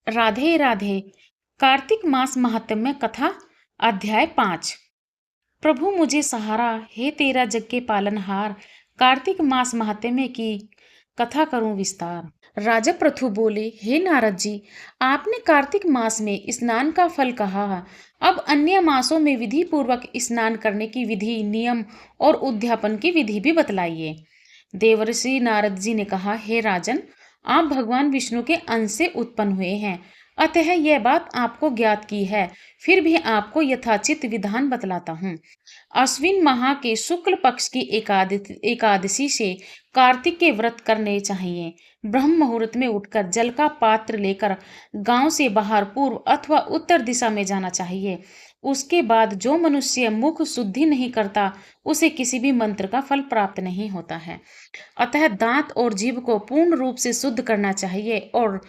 राधे राधे। कार्तिक मास महात्म्य कथा अध्याय 5। प्रभु मुझे सहारा, हे तेरा जग के पालनहार। कार्तिक मास महात्म्य की कथा करूं विस्तार। राजा पृथु बोले, हे नारद जी, आपने कार्तिक मास में स्नान का फल कहा, अब अन्य मासों में विधि पूर्वक स्नान करने की विधि, नियम और उद्यापन की विधि भी बतलाइए। देवर्षि नारद जी ने कहा, हे राजन, आप भगवान विष्णु के अंश से उत्पन्न हुए हैं, अतः यह बात आपको ज्ञात की है, फिर भी आपको यथाचित विधान बतलाता हूँ। अश्विन माह के शुक्ल पक्ष की एकादशी से कार्तिक के व्रत करने चाहिए। ब्रह्म मुहूर्त में उठकर जल का पात्र लेकर गांव से बाहर पूर्व अथवा उत्तर दिशा में जाना चाहिए। उसके बाद जो मनुष्य मुख शुद्धि नहीं करता, उसे किसी भी मंत्र का फल प्राप्त नहीं होता है। अतः दांत और जीभ को पूर्ण रूप से शुद्ध करना चाहिए और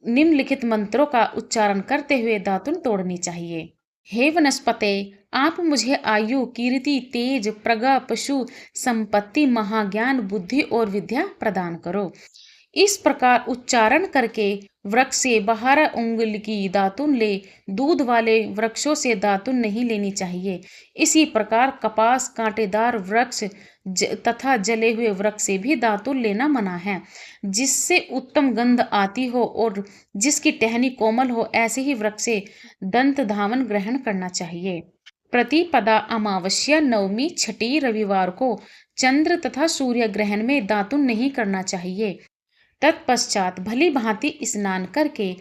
निम्नलिखित मंत्रों का उच्चारण करते हुए दातुन तोड़नी चाहिए। हे वनस्पते, आप मुझे आयु, कीर्ति, तेज, प्रगा, पशु, संपत्ति, महाज्ञान, बुद्धि और विद्या प्रदान करो। इस प्रकार उच्चारण करके वृक्ष से 12 उंगल की दातुन ले। दूध वाले वृक्षों से दातुन नहीं लेनी चाहिए। इसी प्रकार कपास, कांटेदार वृक्ष तथा जले हुए वृक्ष से भी दातुन लेना मना है। जिससे उत्तम गंध आती हो और जिसकी टहनी कोमल हो, ऐसे ही वृक्ष से दंत धावन ग्रहण करना चाहिए। प्रतिपदा, अमावस्या, नवमी, छठी, रविवार को चंद्र तथा सूर्य ग्रहण में दातुन नहीं करना चाहिए। तत्पश्चात भली भांति स्नान करके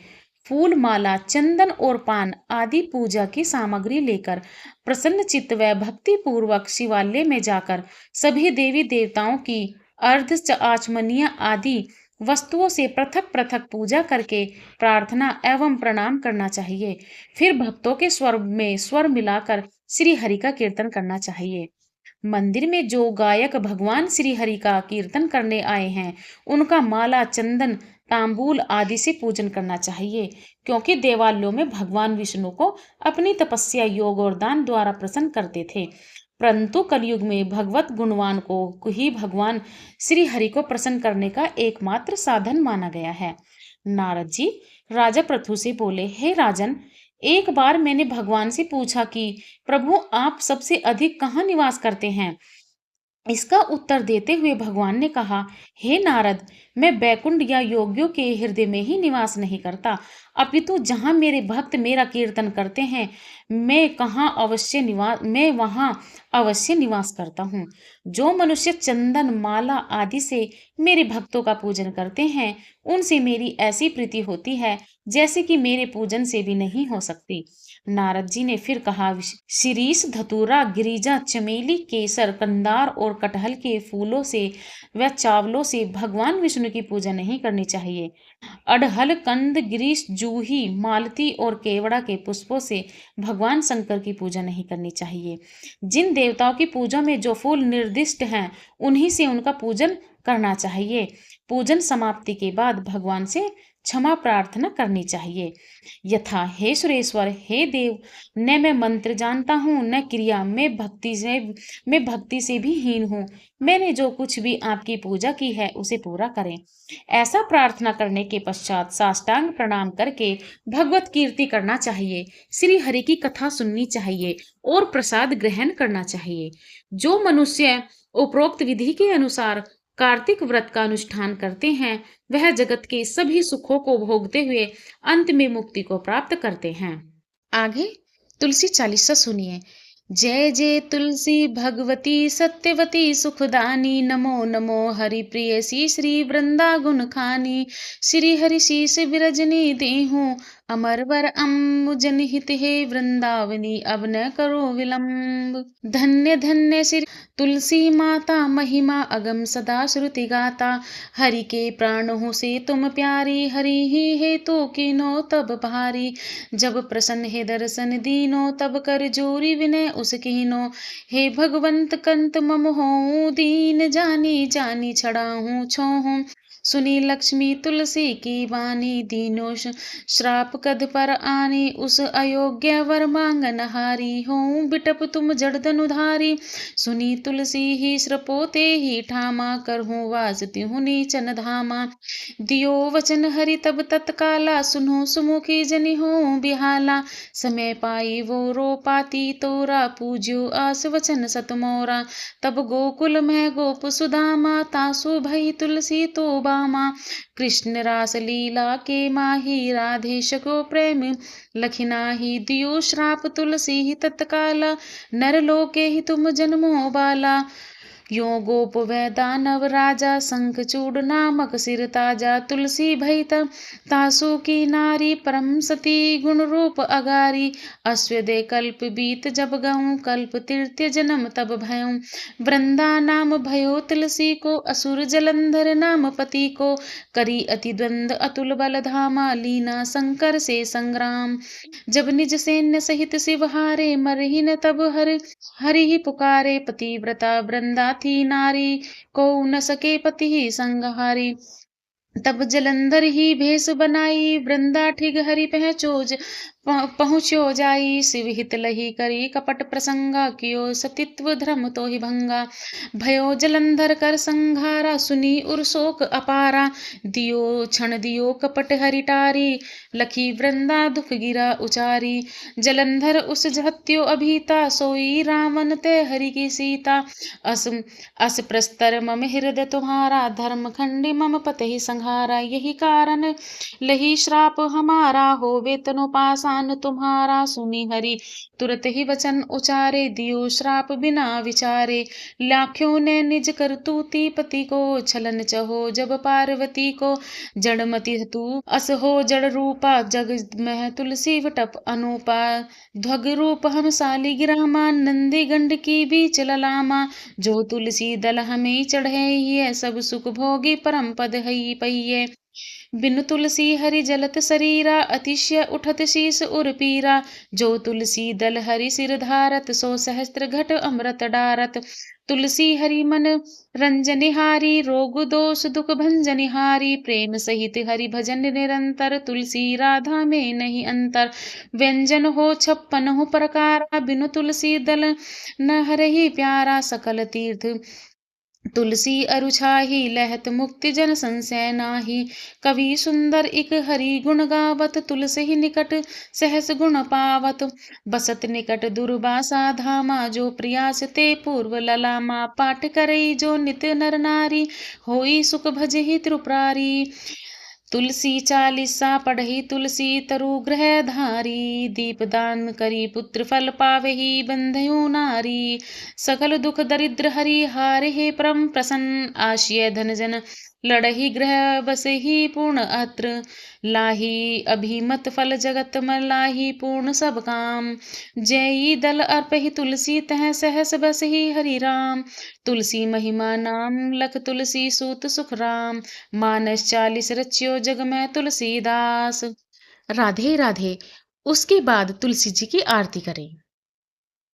फूल, माला, चंदन और पान आदि पूजा की सामग्री लेकर प्रसन्न चित्त व भक्ति पूर्वक शिवालय में जाकर सभी देवी देवताओं की अर्ध आचमनीय आदि वस्तुओं से पृथक पृथक पूजा करके प्रार्थना एवं प्रणाम करना चाहिए। फिर भक्तों के स्वर में स्वर मिलाकर श्री हरि का कीर्तन करना चाहिए। मंदिर में जो गायक भगवान श्री हरि का कीर्तन करने आए हैं, उनका माला, चंदन, तांबूल आदि से पूजन करना चाहिए, क्योंकि देवालयों में भगवान विष्णु को अपनी तपस्या, योग और दान द्वारा प्रसन्न करते थे। परंतु कलयुग में भगवत गुणवान को ही भगवान श्री हरि को प्रसन्न करने का एकमात्र साधन माना गया है। नारद जी राजा पृथु से बोले, हे राजन, एक बार मैंने भगवान से पूछा कि प्रभु, आप सबसे अधिक कहाँ निवास करते हैं? इसका उत्तर देते हुए भगवान ने कहा, हे नारद, मैं बैकुंठ या योगियों के हृदय में ही निवास नहीं करता, अपितु जहाँ मेरे भक्त मेरा कीर्तन करते हैं, मैं वहाँ अवश्य निवास करता हूँ। जो मनुष्य चंदन, माला आदि से मेरे भक्तों का पूजन करते हैं, उनसे मेरी ऐसी प्रीति होती है जैसे कि मेरे पूजन से भी नहीं हो सकती। नारद जी ने फिर कहा, शिरीष, धतूरा, गिरिजा, चमेली, केसर, कंदार और कटहल के फूलों से व चावलों से भगवान विष्णु की पूजा नहीं करनी चाहिए। अड़हल, कंद, गिरीश, जूही, मालती और केवड़ा के पुष्पों से भगवान शंकर की पूजा नहीं करनी चाहिए। जिन देवताओं की पूजा में जो फूल निर्दिष्ट हैं, उन्हीं से उनका पूजन करना चाहिए। पूजन समाप्ति के बाद भगवान से क्षमा प्रार्थना करनी चाहिए। यथा, हे सुरेश्वर, हे देव, न मैं मंत्र जानता हूँ न क्रिया, मैं भक्ति से भी हीन हूँ। मैंने जो कुछ भी आपकी पूजा की है उसे पूरा करें। ऐसा प्रार्थना करने के पश्चात साष्टांग प्रणाम करके भगवत कीर्ति करना चाहिए, श्री हरि की कथा सुननी चाहिए और प्रसाद ग्रहण करना चाहिए। जो मनुष्य उपरोक्त विधि के अनुसार कार्तिक व्रत का अनुष्ठान करते हैं, वह जगत के सभी सुखों को भोगते हुए अंत में मुक्ति को प्राप्त करते हैं। आगे तुलसी चालीसा सुनिए। जय जय तुलसी भगवती सत्यवती सुखदानी, नमो नमो हरि प्रियसी श्री वृंदा गुण खानी। श्री हरि शीस विरजनी देहूँ, अमर वर अम्बु जनहित हे वृंदावनी, अब न करो विलंब। धन्य धन्य श्री तुलसी माता, महिमा अगम सदा श्रुति गाता। हरि के प्राण हो से तुम प्यारी, हरि ही हे तो कीनो तब भारी। जब प्रसन्न है दर्शन दीनो, तब कर जोरी विनय उस कीनो। हे भगवंत कंत मम हो दीन, जानी जानी छड़ाहूँ छोहूँ। सुनी लक्ष्मी तुलसी की वाणी, दीनों श्राप कद पर आनी, उस अयोग्य वर मांगन हारी, हों बिटप तुम जड़धनुधारी। सुनी तुलसी ही श्रपोते ही ठामा, करहूँ वास तिहु नीचन धामा। दियो वचन हरि तब तत्काला, सुनो सुमुखी जनि हो बिहाला। समय पाई वो रो पाती तोरा, पूज्यो आस वचन सत मोरा। तब गोकुल में गोप सुदामा, तासु भई तुलसी तो बामा। कृष्ण रास लीला के माही, राधे सको प्रेम लखिनाही। दियो श्राप तुलसी ही तत्काला, नर लोके ही तुम जन्मो बाला। यो गोप वै दानव राजा, शंखचूड़ नामक सिर ताजा। तुलसी भई तब तासु की नारी, परम सती गुण रूप अगारी। अश्वदे कल्प बीत जब गऊँ, कल्प तृतीय जन्म तब भयऊँ। वृंदा नाम भयो तुलसी को, असुर जलंधर नाम पति को। करी अति द्वंद अतुल बल धामा, लीना शंकर से संग्राम। जब निज सैन्य सहित शिव हारे, मरहि न तब हरि ही पुकारे। पतिव्रता वृंदा थी नारी, को न सके पति ही संहारी। तब जलंधर ही भेष बनाई, वृंदा ठिग हरि पहुँचो जाई। शिव हित लही करी कपट प्रसंगा, कियो सतित्व धर्म तो ही भंगा। भयो जलंधर कर संघारा, सुनी उर शोक अपारा। दियो क्षण दियो कपट हरि टारी, लखी वृंदा दुख गिरा उचारी। जलंधर उस हत्यो अभीता, सोई रावण ते हरि की सीता। अस प्रस्तर मम हृदय तुम्हारा, धर्म खंडी मम पते ही संहारा। यही कारण लही श्राप हमारा, होवे तनु पाषाण तुम्हारा। सुनी हरि तुरत ही वचन उचारे, दियो श्राप बिना विचारे। लाखों ने निज करतूती, पति को छलन चहो जब पार्वती को। जड़मति तू अस हो जड़ रूपा, जग में तुलसी वटप अनूपा। ध्वग रूप हम शालिग्रामा, नंदी गंड की बीच ललामा। जो तुलसी दल हमें चढ़े ये, सब सुख भोगी परम पद हई पइये। बिनु तुलसी हरि जलत शरीरा, अतिशय उठत शीस उर पीरा। जो तुलसी दल हरि सिर धारत, सो सहस्त्र घट अमृत डारत। तुलसी हरि मन रंजनिहारी, रोग दोष दुख भंजनिहारी। प्रेम सहित हरि भजन निरंतर, तुलसी राधा में नहीं अंतर। व्यंजन हो 56 प्रकारा, बिनु तुलसी दल न हरहि प्यारा। सकल तीर्थ तुलसी अरुछाही, लहत मुक्ति जन संशय नाही। कवि सुंदर इक हरि गुण गावत, तुलसी निकट सहस गुण पावत। बसत निकट दुर्वासा धामा, जो प्रयास ते पूर्व ललामा। पाठ करई जो नित नर नारी, होई सुख भजहि त्रिपुरारी। तुलसी चालीसा पढ़ही, तुलसी तरु ग्रह धारी। दीपदान करी पुत्र फल पावही, बंधयु नारी। सकल दुख दरिद्र हरि हारे, हे परम प्रसन्न। आशिय धन जन लड़ही, ग्रह बसही पूर्ण अत्र। लाही अभिमत फल जगत मलाही, पूर्ण सब काम। जयी दल अर्पहि तुलसी, तह सहस बसही हरि राम। तुलसी महिमा नाम लख, तुलसी सूत सुख राम। मानस 40 रच्यो, जग में तुलसीदास। राधे राधे। उसके बाद तुलसी जी की आरती करें।